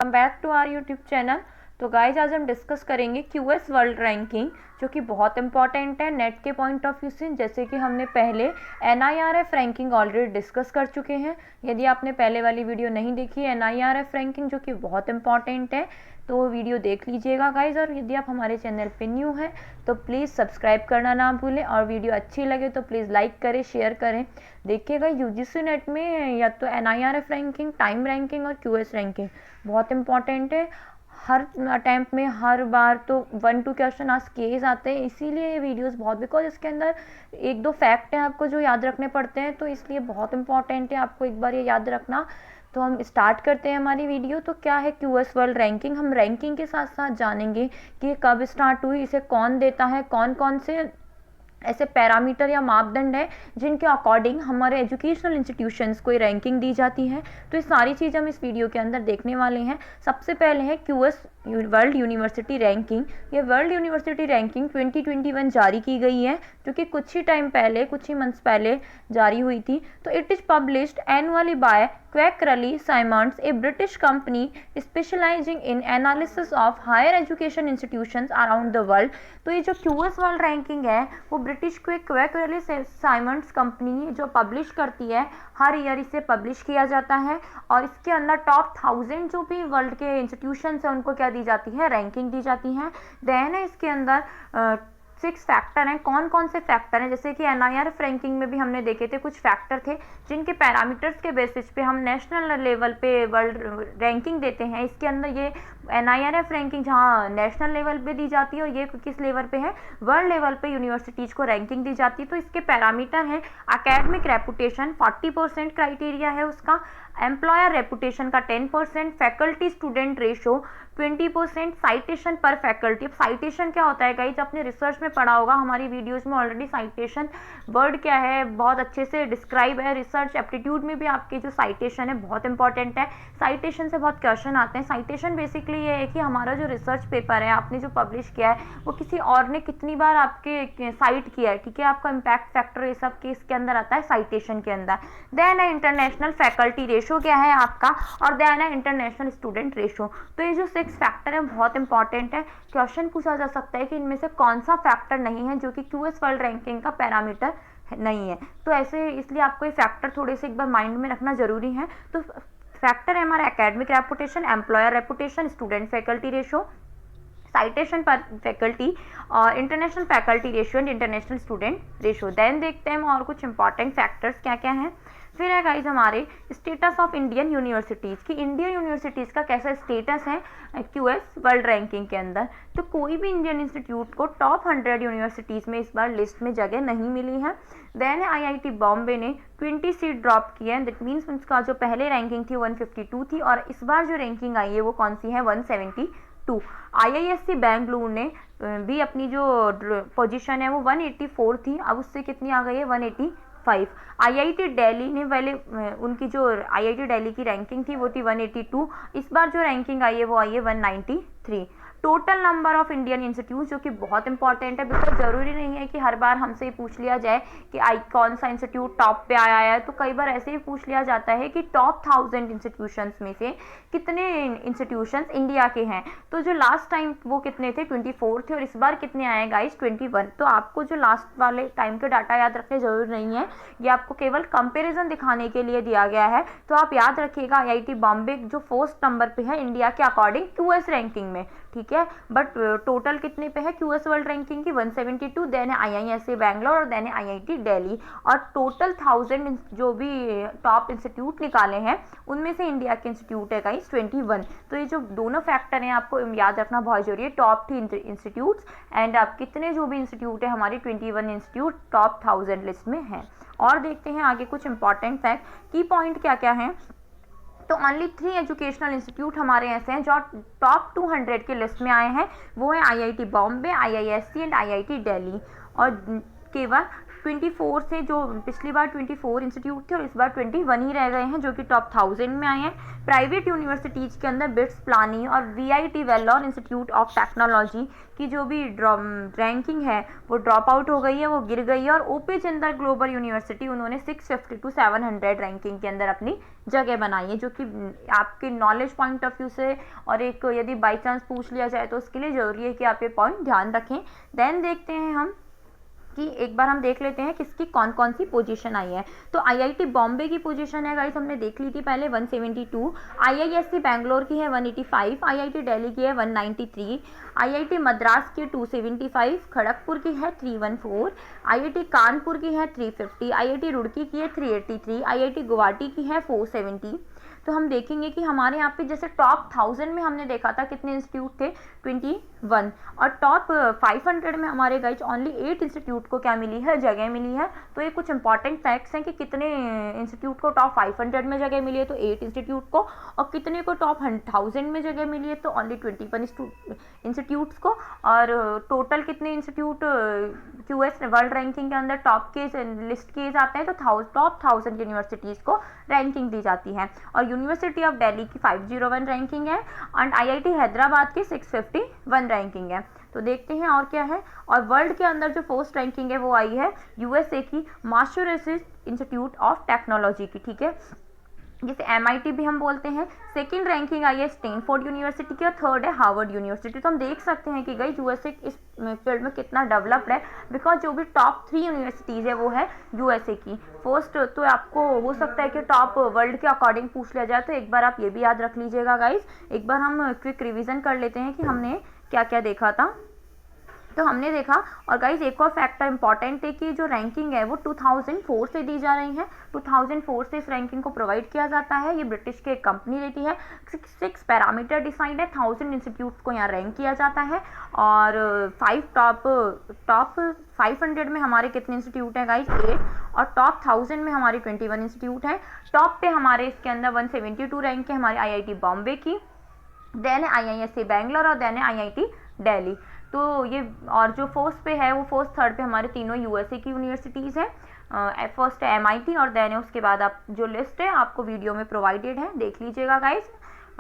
Welcome back to our YouTube channel. तो guys आज हम डिस्कस करेंगे क्यूएस वर्ल्ड रैंकिंग, जो कि बहुत इंपॉर्टेंट है नेट के पॉइंट ऑफ व्यू से। जैसे कि हमने पहले एनआईआरएफ रैंकिंग ऑलरेडी डिस्कस कर चुके हैं। यदि आपने पहले वाली वीडियो नहीं देखी है एनआईआरएफ रैंकिंग, जो कि बहुत इंपॉर्टेंट है, तो वो वीडियो देख लीजिएगा गाइज। और यदि आप हमारे चैनल पे न्यू हैं तो प्लीज़ सब्सक्राइब करना ना भूलें, और वीडियो अच्छी लगे तो प्लीज़ लाइक करें, शेयर करें। देखिएगा यूजीसी नेट में या तो एनआईआरएफ रैंकिंग, टाइम रैंकिंग और क्यूएस रैंकिंग बहुत इंपॉर्टेंट है। हर अटैम्प्ट में हर बार तो 1-2 क्वेश्चन आज केस आते हैं, इसीलिए ये वीडियोस बहुत, बिकॉज इसके अंदर 1-2 फैक्ट हैं आपको जो याद रखने पड़ते हैं, तो इसलिए बहुत इंपॉर्टेंट है आपको एक बार ये याद रखना। तो हम स्टार्ट करते हैं हमारी वीडियो। तो क्या है क्यूएस वर्ल्ड रैंकिंग? हम रैंकिंग के साथ साथ जानेंगे कि कब स्टार्ट हुई, इसे कौन देता है, कौन कौन से ऐसे पैरामीटर या मापदंड है जिनके अकॉर्डिंग हमारे एजुकेशनल इंस्टीट्यूशंस को रैंकिंग दी जाती है। तो ये सारी चीज़ हम इस वीडियो के अंदर देखने वाले हैं। सबसे पहले है क्यूएस वर्ल्ड यूनिवर्सिटी रैंकिंग। ये वर्ल्ड यूनिवर्सिटी रैंकिंग 2021 जारी की गई है, जो कि कुछ ही टाइम पहले, कुछ ही मंथ्स पहले जारी हुई थी। तो it is published annually by Quacquarelli Symonds, a British company specialising in analysis of higher education institutions around the world. तो ये जो क्यूएस वर्ल्ड रैंकिंग है वो ब्रिटिश क्वैकरली साइमंड्स कंपनी जो पब्लिश करती है, हर ईयर इसे पब्लिश किया जाता है। और इसके अंदर टॉप 1000 जो भी वर्ल्ड के इंस्टीट्यूशंस हैं उनको क्या दी जाती है, रैंकिंग दी जाती है। देन है इसके अंदर 6 फैक्टर हैं। कौन कौन से फैक्टर हैं? जैसे कि एनआईआरएफ रैंकिंग में भी हमने देखे थे कुछ फैक्टर थे जिनके पैरामीटर्स के बेसिस पे हम नेशनल लेवल पे वर्ल्ड रैंकिंग देते हैं। इसके अंदर ये एनआईआरएफ रैंकिंग जहाँ नेशनल लेवल पे दी जाती है, और ये किस लेवल पे है, वर्ल्ड लेवल पे यूनिवर्सिटीज़ को रैंकिंग दी जाती है। तो इसके पैरामीटर हैं एकेडमिक रेपुटेशन 40% क्राइटेरिया है उसका, एम्प्लॉयर रेपुटेशन का 10%, फैकल्टी स्टूडेंट रेशो 20%, साइटेशन पर फैकल्टी। अब साइटेशन क्या होता है गाइज, आपने रिसर्च में पढ़ा होगा, हमारी वीडियोस में ऑलरेडी साइटेशन वर्ड क्या है बहुत अच्छे से डिस्क्राइब है। रिसर्च एप्टीट्यूड में भी आपके जो साइटेशन है बहुत इंपॉर्टेंट है। साइटेशन से बहुत क्वेश्चन आते हैं। साइटेशन बेसिकली ये है कि हमारा जो रिसर्च पेपर है आपने जो पब्लिश किया है वो किसी और ने कितनी बार आपके साइट किया है, ठीक है, आपका इम्पैक्ट फैक्टर ये सब के इसके अंदर आता है साइटेशन के अंदर। देन है इंटरनेशनल फैकल्टी रेशो क्या है आपका, और देन है इंटरनेशनल स्टूडेंट रेशो। तो ये जो 6 फैक्टर है बहुत इंपॉर्टेंट है। क्वेश्चन पूछा जा सकता है कि इनमें से कौन सा फैक्टर नहीं है जो कि क्यूएस वर्ल्ड रैंकिंग का पैरामीटर नहीं है। तो ऐसे इसलिए आपको ये फैक्टर थोड़े से एक बार माइंड में रखना जरूरी है। तो फैक्टर है हमारा academic reputation, employer reputation, student faculty ratio, citation पर फैकल्टी और international faculty ratio and international student ratio. Then देखते हैं और कुछ इंपॉर्टेंट फैक्टर्स क्या क्या हैं। फिर है गाइज हमारे स्टेटस ऑफ इंडियन यूनिवर्सिटीज़ की, इंडियन यूनिवर्सिटीज़ का कैसा स्टेटस है क्यूएस वर्ल्ड रैंकिंग के अंदर। तो कोई भी इंडियन इंस्टीट्यूट को टॉप 100 यूनिवर्सिटीज़ में इस बार लिस्ट में जगह नहीं मिली है। देन आईआईटी बॉम्बे ने 20 सीट ड्रॉप की है, दैट मीन्स उसका जो पहले रैंकिंग थी 152 थी, और इस बार जो रैंकिंग आई है वो कौन सी है, 172। आईआईएससी बेंगलुरु ने भी अपनी जो पोजीशन है वो 184 थी, अब उससे कितनी आ गई है, 185। आईआईटी दिल्ली ने पहले उनकी जो आईआईटी दिल्ली की रैंकिंग थी वो थी 182, इस बार जो रैंकिंग आई है वो आई है 193। Total number of Indian institute, जो कि बहुत इंपॉर्टेंट है, बिकॉज जरूरी नहीं है कि हर बार हमसे ही पूछ लिया जाए कि कौन सा इंस्टीट्यूट टॉप पे आया है। तो कई बार ऐसे ही पूछ लिया जाता है कि टॉप 1000 इंस्टीट्यूशंस में से कितने इंस्टीट्यूशंस इंडिया के हैं। तो जो लास्ट टाइम वो कितने थे, 24 थे, और इस बार कितने आए गाइस, 21। तो आपको जो लास्ट वाले टाइम के डाटा याद रखने जरूरी नहीं है, ये आपको केवल कंपेरिजन दिखाने के लिए दिया गया है। तो आप याद रखिएगा आईआईटी बॉम्बे जो फर्स्ट नंबर पे है इंडिया के अकॉर्डिंग क्यूएस रैंकिंग में, ठीक है, बट टोटल कितने पे है क्यूएस वर्ल्ड रैंकिंग की, 172। देन है आईआईएससी बैंगलोर और देन है आईआईटी दिल्ली। और टोटल 1000 जो भी टॉप इंस्टीट्यूट निकाले हैं उनमें से इंडिया के इंस्टीट्यूट है गाइस 21। तो ये जो दोनों फैक्टर हैं आपको याद रखना बहुत जरूरी है, टॉप 3 इंस्टीट्यूट्स एंड आप कितने जो भी इंस्टीट्यूट है हमारी 21 इंस्टीट्यूट टॉप 1000 लिस्ट में हैं। और देखते हैं आगे कुछ इंपॉर्टेंट फैक्ट, की पॉइंट क्या क्या हैं। तो ओनली 3 एजुकेशनल इंस्टीट्यूट हमारे ऐसे हैं जो टॉप 200 की लिस्ट में आए हैं, वो है IIT Bombay, IISc and IIT Delhi. और केवल 24 से, जो पिछली बार 24 इंस्टीट्यूट थे और इस बार 21 ही रह गए हैं जो कि टॉप 1000 में आए हैं। प्राइवेट यूनिवर्सिटीज़ के अंदर बिट्स पिलानी और VIT Vellore institute of technology की जो भी रैंकिंग है वो ड्रॉप आउट हो गई है, वो गिर गई है। और OP जिंदल ग्लोबल यूनिवर्सिटी, उन्होंने 650 to 700 रैंकिंग के अंदर अपनी जगह बनाई है, जो कि आपके नॉलेज पॉइंट ऑफ व्यू से और एक यदि बाई चांस पूछ लिया जाए तो उसके लिए ज़रूरी है कि आप ये पॉइंट ध्यान रखें। देन देखते हैं हम कि एक बार हम देख लेते हैं किसकी कौन कौन सी पोजीशन आई है। तो IIT बॉम्बे की पोजीशन है गाइस, हमने देख ली थी पहले 172, IISc बैंगलोर की है 185, IIT दिल्ली की है 193, IIT मद्रास की 275, खड़गपुर की है 314, IIT कानपुर की है 350, IIT रुड़की की है 383, IIT गुवाहाटी की है 470। तो हम देखेंगे कि हमारे यहाँ पे जैसे टॉप 1000 में हमने देखा था कितने इंस्टीट्यूट थे, 21, और टॉप 500 में हमारे गाइज ओनली 8 इंस्टीट्यूट को क्या मिली है, जगह मिली है। तो ये कुछ इंपॉर्टेंट फैक्ट्स हैं कि कितने इंस्टीट्यूट को टॉप 500 में जगह मिली है, तो 8 इंस्टीट्यूट को, और कितने को टॉप 1000 में जगह मिली है, तो ओनली 21 इंस्टीट्यूट्स को। और टोटल कितने इंस्टीट्यूट QS वर्ल्ड रैंकिंग के अंदर टॉप के लिस्ट किए जाते हैं, तो टॉप 1000 यूनिवर्सिटीज़ को रैंकिंग दी जाती है। और यूनिवर्सिटी ऑफ दिल्ली की 501 रैंकिंग है एंड IIT हैदराबाद की 651 रैंकिंग है। तो देखते हैं और क्या है। और वर्ल्ड के अंदर जो फर्स्ट रैंकिंग है वो आई है USA की मैसाचुसेट्स इंस्टीट्यूट ऑफ टेक्नोलॉजी की, ठीक है, जिसे MIT भी हम बोलते हैं। सेकंड रैंकिंग आई है स्टैनफोर्ड यूनिवर्सिटी की और थर्ड है हार्वर्ड यूनिवर्सिटी। तो हम देख सकते हैं कि गई USA इस फील्ड में कितना डेवलप्ड है, बिकॉज जो भी टॉप 3 यूनिवर्सिटीज़ है वो है USA की। फर्स्ट तो आपको हो सकता है कि टॉप वर्ल्ड के अकॉर्डिंग पूछ लिया जाए, तो एक बार आप ये भी याद रख लीजिएगा गाइज। एक बार हम क्विक रिविजन कर लेते हैं कि हमने क्या क्या देखा था। तो हमने देखा, और गाइज एक और फैक्टर इंपॉर्टेंट है कि जो रैंकिंग है वो 2004 से दी जा रही है। 2004 से इस रैंकिंग को प्रोवाइड किया जाता है, ये ब्रिटिश की एक कंपनी देती है। 6 पैरामीटर डिसाइड है, 1000 इंस्टीट्यूट को यहाँ रैंक किया जाता है। और टॉप 500 में हमारे कितने इंस्टीट्यूट हैं गाइज, 8, और टॉप 1000 में हमारे 21 इंस्टीट्यूट हैं। टॉप पे हमारे इसके अंदर 172 रैंक है हमारे IIT बॉम्बे की, देन है IISc बैंगलोर, और देन है IIT दिल्ली। तो ये, और जो फोर्थ पे है वो फोर्थ थर्ड पे हमारे तीनों USA की यूनिवर्सिटीज़ हैं। फर्स्ट है MIT, और देन है उसके बाद आप जो लिस्ट है आपको वीडियो में प्रोवाइडेड है, देख लीजिएगा गाइस।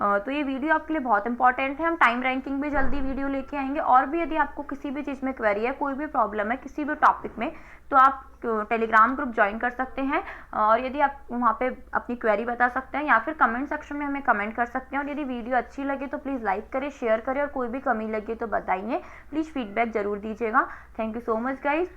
तो ये वीडियो आपके लिए बहुत इंपॉर्टेंट है। हम टाइम रैंकिंग भी जल्दी वीडियो लेके आएंगे। और भी यदि आपको किसी भी चीज़ में क्वेरी है, कोई भी प्रॉब्लम है किसी भी टॉपिक में, तो आप टेलीग्राम ग्रुप ज्वाइन कर सकते हैं, और यदि आप वहाँ पे अपनी क्वेरी बता सकते हैं, या फिर कमेंट सेक्शन में हमें कमेंट कर सकते हैं। और यदि वीडियो अच्छी लगे तो प्लीज़ लाइक करें, शेयर करें, और कोई भी कमी लगे तो बताइए, प्लीज़ फीडबैक ज़रूर दीजिएगा। Thank you so much guys.